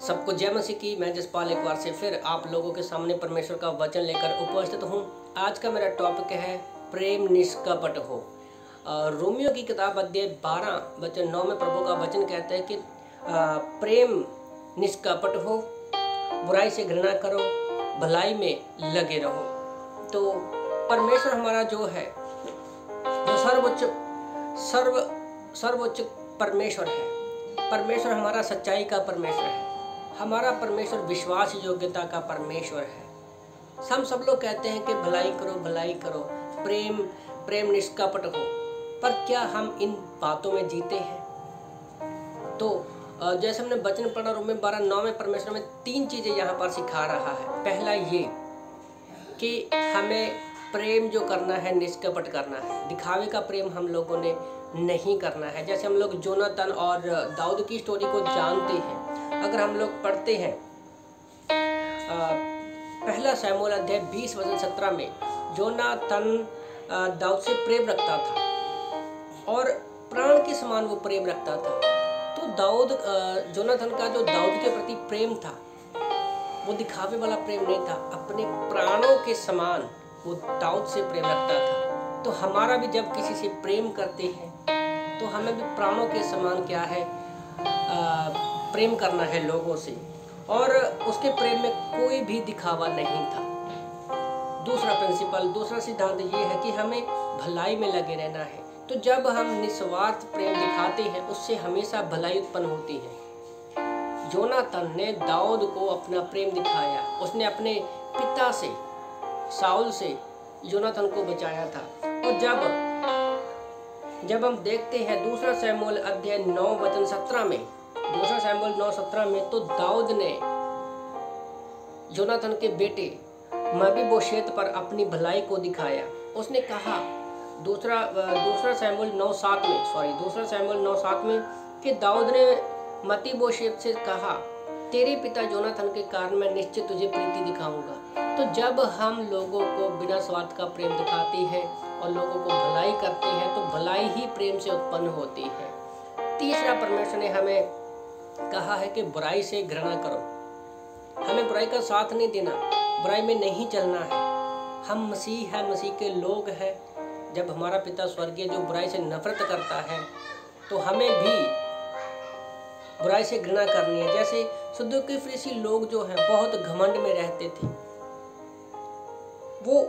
सबको जय मसीह की। मैं जसपाल एक बार से फिर आप लोगों के सामने परमेश्वर का वचन लेकर उपस्थित हूँ। आज का मेरा टॉपिक है प्रेम निष्कपट हो। रोमियो की किताब अध्याय 12 वचन 9 में प्रभु का वचन कहता है कि प्रेम निष्कपट हो, बुराई से घृणा करो, भलाई में लगे रहो। तो परमेश्वर हमारा जो है वो सर्वोच्च परमेश्वर है। परमेश्वर हमारा सच्चाई का परमेश्वर है। हमारा परमेश्वर विश्वास योग्यता का परमेश्वर है। हम सब लोग कहते हैं कि भलाई करो, प्रेम निष्कपट हो, पर क्या हम इन बातों में जीते हैं? तो जैसे हमने वचन पढ़ा रोमियो 12:9 में परमेश्वर में 3 चीज़ें यहाँ पर सिखा रहा है। पहला ये कि हमें प्रेम जो करना है निष्कपट करना है। दिखावे का प्रेम हम लोगों ने नहीं करना है। जैसे हम लोग जोनाथन और दाऊद की स्टोरी को जानते हैं। अगर हम लोग पढ़ते हैं पहला शमूएल अध्याय 20 वचन 17 में, जोनाथन दाऊद से प्रेम रखता था और प्राण के समान वो प्रेम रखता था। तो जोनाथन का जो दाऊद के प्रति प्रेम था वो दिखावे वाला प्रेम नहीं था, अपने प्राणों के समान वो दाऊद से प्रेम रखता था। तो हमारा भी जब किसी से प्रेम करते हैं तो हमें भी प्राणों के समान क्या है प्रेम करना है लोगों से, और उसके प्रेम में कोई भी दिखावा नहीं था। दूसरा सिद्धांत ये है कि हमें भलाई में लगे रहना है। तो जब हम निस्वार्थ प्रेम दिखाते हैं उससे हमेशा भलाई उत्पन्न होती है। जोनाथन ने दाऊद को अपना प्रेम दिखाया। उसने अपने पिता से शाऊल से जोनाथन को बचाया था। और जब हम देखते हैं दूसरा शमूएल अध्याय 9 वचन 17 में, दूसरा शमूएल 9:17 में, तो दाऊद ने जोनाथन के बेटे मपीबोशेत पर अपनी भलाई को दिखाया। उसने कहा दूसरा शमूएल 9:7 में कि दाऊद ने मपीबोशेत से कहा, तेरे पिता जोनाथन के कारण मैं निश्चित तुझे प्रीति दिखाऊंगा। तो जब हम लोगों को बिना स्वार्थ का प्रेम दिखाते हैं और लोगों को भलाई करते हैं तो भलाई ही प्रेम से उत्पन्न होती है। तीसरा, परमेश्वर ने हमें कहा है कि बुराई से घृणा करो। हमें बुराई का साथ नहीं देना, बुराई में नहीं चलना है। हम मसीह के लोग हैं। जब हमारा पिता स्वर्गीय जो बुराई से नफरत करता है तो हमें भी बुराई से घृणा करनी है। जैसे सदूकी फरीसी लोग जो हैं बहुत घमंड में रहते थे, वो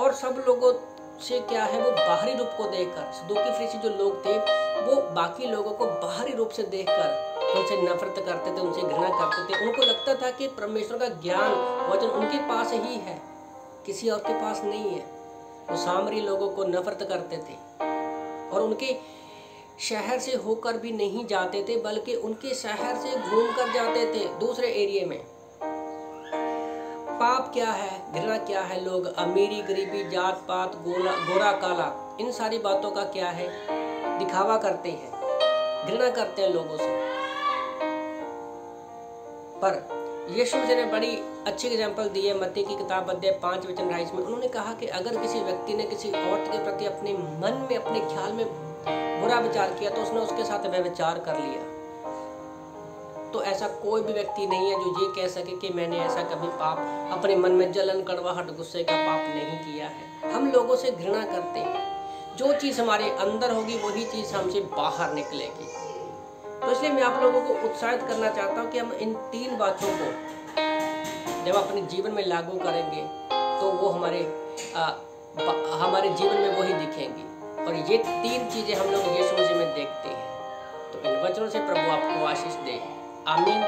और सब लोगों से क्या है, वो बाहरी रूप को देखकर, सदूकी फरीसी जो लोग थे वो बाकी लोगों को बाहरी रूप से देखकर उनसे नफरत करते थे, उनसे घृणा करते थे। उनको लगता था कि परमेश्वर का ज्ञान वचन उनके पास ही है, किसी और के पास नहीं है। वो सामरी लोगों को नफरत करते थे और उनके शहर से होकर भी नहीं जाते थे, बल्कि उनके शहर से घूम कर जाते थे दूसरे एरिया में। पाप क्या है, घृणा क्या है, लोग अमीरी गरीबी, जात पात, गोरा काला, इन सारी बातों का क्या है, दिखावा करते हैं, घृणा करते हैं लोगों से। पर यीशु जी ने बड़ी अच्छी एग्जाम्पल दी है। मत्ती की किताब अध्याय 5 वचन 28 में उन्होंने कहा कि अगर किसी व्यक्ति ने किसी औरत के प्रति अपने मन में, अपने ख्याल में बुरा विचार किया तो उसने उसके साथ व्यभिचार कर लिया। तो ऐसा कोई भी व्यक्ति नहीं है जो ये कह सके कि मैंने ऐसा कभी पाप अपने मन में जलन, कड़वाहट, गुस्से का पाप नहीं किया है। हम लोगों से घृणा करते हैं। जो चीज़ हमारे अंदर होगी वही चीज़ हमसे बाहर निकलेगी। तो इसलिए मैं आप लोगों को उत्साहित करना चाहता हूँ कि हम इन 3 बातों को जब अपने जीवन में लागू करेंगे तो वो हमारे जीवन में वही दिखेंगी। और ये 3 चीज़ें हम लोग यीशु मसीह में देखते हैं। तो इन वचनों से प्रभु आपको आशीष दे। आमीन।